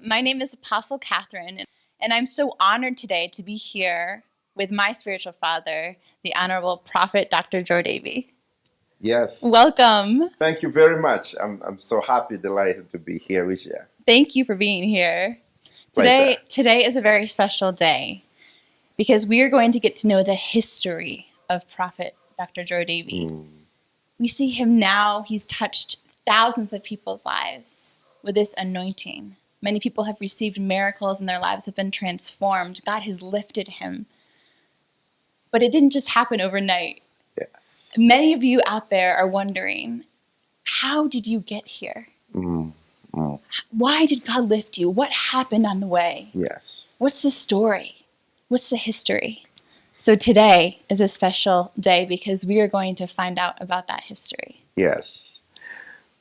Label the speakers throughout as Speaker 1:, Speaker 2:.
Speaker 1: My name is Apostle Kathryn, and I'm so honored today to be here with my spiritual father, the Honorable Prophet Dr. Joe Davy.
Speaker 2: Yes.
Speaker 1: Welcome.
Speaker 2: Thank you very much. I'm so happy, delighted to be here with you.
Speaker 1: Thank you for being here.
Speaker 2: Pleasure.
Speaker 1: Today is a very special day because we are going to get to know the history of Prophet Dr. Joe Davy. We see him now. He's touched thousands of people's lives with this anointing. Many people have received miracles and their lives have been transformed. God has lifted him. But it didn't just happen overnight.
Speaker 2: Yes.
Speaker 1: Many of you out there are wondering, how did you get here? Why did God lift you? What happened on the way?
Speaker 2: Yes.
Speaker 1: What's the story? What's the history? So today is a special day because we are going to find out about that history.
Speaker 2: Yes.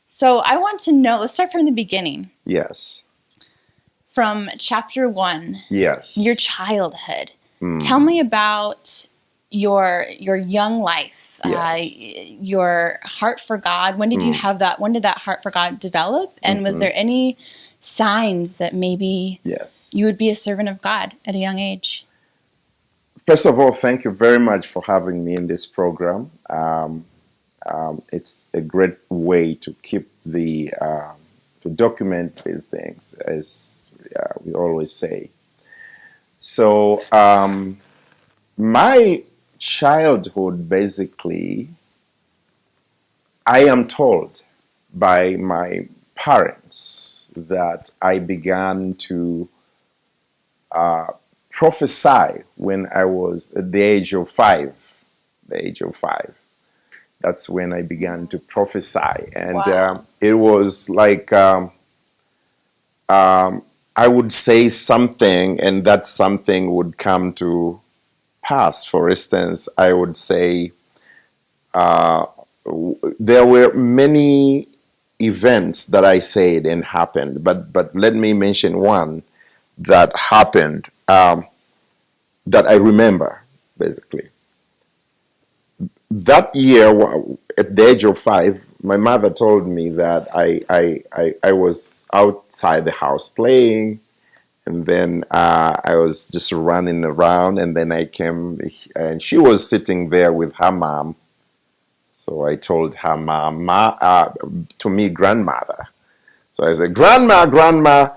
Speaker 1: So I want to know, let's start from the beginning.
Speaker 2: Yes.
Speaker 1: From chapter 1,
Speaker 2: Yes.
Speaker 1: your childhood. Tell me about your young life,
Speaker 2: Yes.
Speaker 1: your heart for God. When did you have that? When did that heart for God develop? And was there any signs that maybe
Speaker 2: Yes.
Speaker 1: you would be a servant of God at a young age?
Speaker 2: First of all, thank you very much for having me in this program. It's a great way to keep to document these things, as we always say. So, my childhood, basically, I am told by my parents that I began to prophesy when I was at the age of 5. The age of 5. That's when I began to prophesy. And
Speaker 1: Wow.
Speaker 2: it was like I would say something, and that something would come to pass. For instance, I would say, there were many events that I said and happened, but let me mention one that happened, that I remember, basically. That year, at the age of 5, my mother told me that I was outside the house playing, and then I was just running around, and then I came, and she was sitting there with her mom. So I told her mom, to me, grandmother. So I said, Grandma,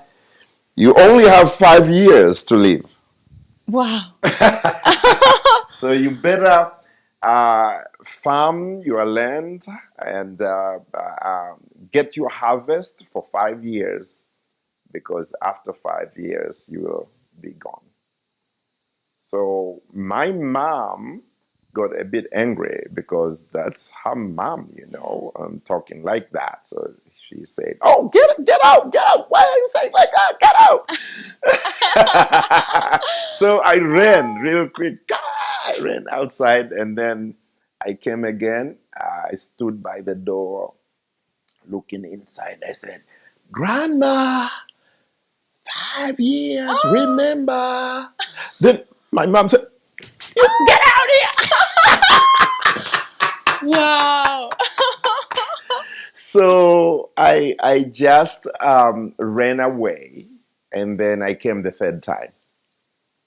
Speaker 2: you only have 5 years to live.
Speaker 1: Wow.
Speaker 2: So you better farm your land and get your harvest for 5 years, because after 5 years you will be gone. So my mom got a bit angry because that's her mom, talking like that. So she said, "Oh, get out! Why are you saying like that? Get out!" So I ran real quick. I ran outside, and then I came again. I stood by the door, looking inside. I said, "Grandma, 5 years. Remember?" Then my mom said, "Get out here!"
Speaker 1: Wow.
Speaker 2: So I just ran away, and then I came the third time.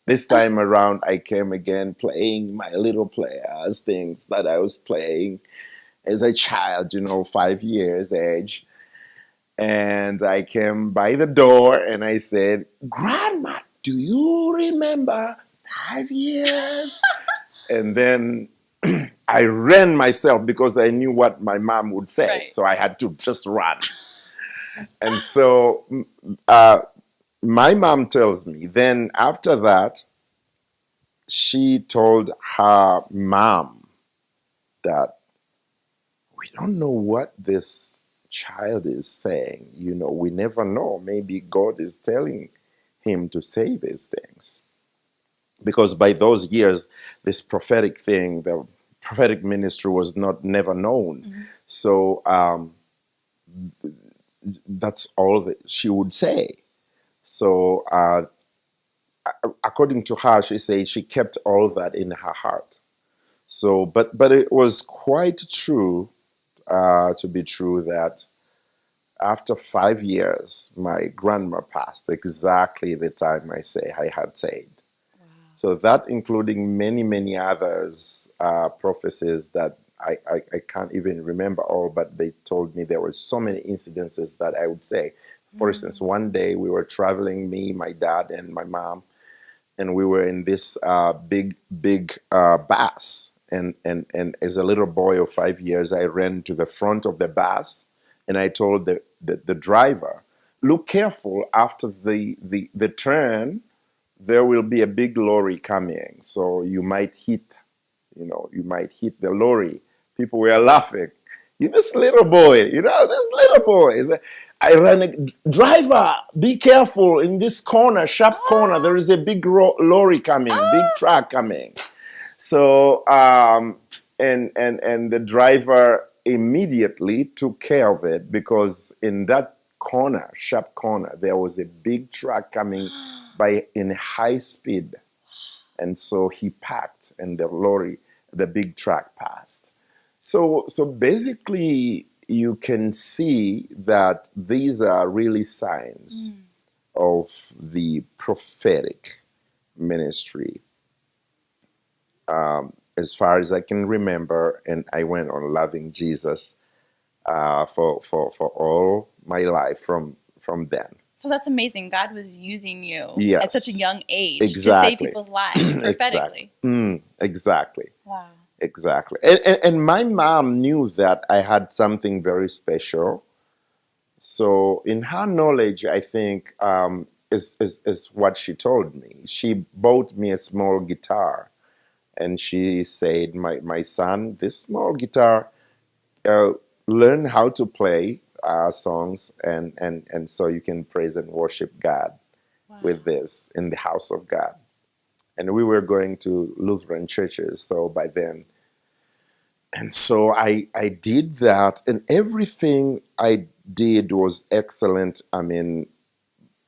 Speaker 2: This time around, I came again playing my little players, things that I was playing as a child, 5 years age. And I came by the door and I said, "Grandma, do you remember 5 years?" And then I ran myself because I knew what my mom would say.
Speaker 1: Right.
Speaker 2: So I had to just run. And so my mom tells me, then after that, she told her mom that we don't know what this child is saying. We never know. Maybe God is telling him to say these things. Because by those years, this prophetic thing, the prophetic ministry was never known. So that's all that she would say. So according to her, she said she kept all that in her heart. So, but it was quite true, to be true, that after 5 years, my grandma passed exactly the time I had said.
Speaker 1: Wow.
Speaker 2: So that including many, many others, prophecies that I can't even remember all, but they told me there were so many incidences that I would say. For instance, one day we were traveling, me, my dad, and my mom, and we were in this big bus. And as a little boy of 5 years, I ran to the front of the bus, and I told the driver, look careful, after the turn, there will be a big lorry coming. So you might hit the lorry. People were laughing. This little boy, this little boy. I ran, driver, be careful in this corner, sharp corner. There is a big lorry coming, big truck coming. So, and the driver immediately took care of it, because in that corner, sharp corner, there was a big truck coming in high speed. And so he parked, and the big truck passed. So basically, you can see that these are really signs of the prophetic ministry. As far as I can remember, and I went on loving Jesus for all my life from then.
Speaker 1: So that's amazing. God was using you
Speaker 2: Yes,
Speaker 1: at such a young age
Speaker 2: exactly.
Speaker 1: to save people's lives prophetically.
Speaker 2: Exactly.
Speaker 1: Wow.
Speaker 2: Exactly. And my mom knew that I had something very special. So in her knowledge, I think, is what she told me. She bought me a small guitar, and she said, my son, this small guitar, learn how to play songs, and so you can praise and worship God with this in the house of God. And we were going to Lutheran churches, so by then. And so I did that, and everything I did was excellent. I mean,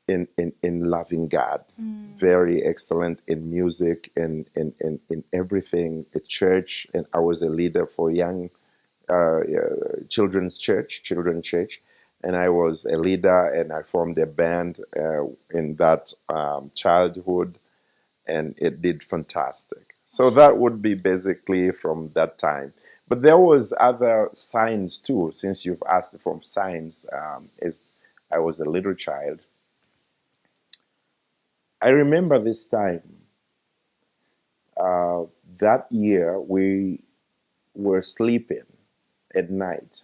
Speaker 2: in loving God, very excellent in music and in everything at church. And I was a leader for young children's church, and I was a leader, and I formed a band in that childhood, and it did fantastic. So that would be basically from that time. But there was other signs too, since you've asked for signs. As I was a little child, I remember this time. That year, we were sleeping at night.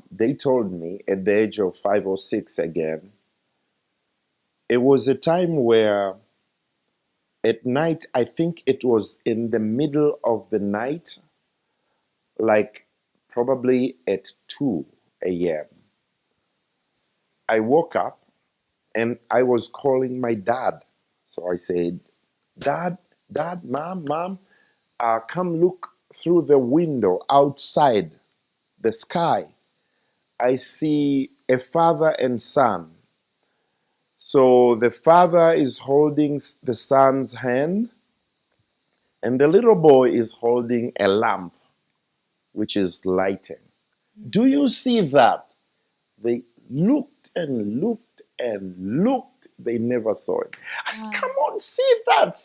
Speaker 2: They told me at the age of 5 or 6 again, it was a time where at night, I think it was in the middle of the night, like probably at 2 a.m. I woke up and I was calling my dad. So I said, Dad, Mom, come look through the window outside the sky. I see a father and son. So the father is holding the son's hand, and the little boy is holding a lamp, which is lighting. Do you see that? They looked and looked and looked. They never saw it. I said, come on, see that.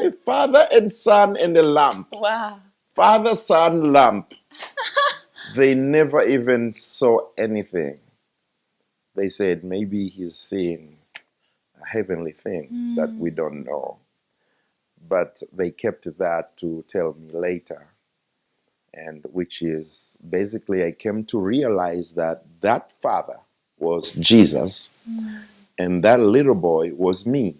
Speaker 2: A father and son and a lamp.
Speaker 1: Wow.
Speaker 2: Father, son, lamp. They never even saw anything. They said, maybe he's seeing heavenly things that we don't know. But they kept that to tell me later. And which is basically, I came to realize that that father was Jesus, and that little boy was me.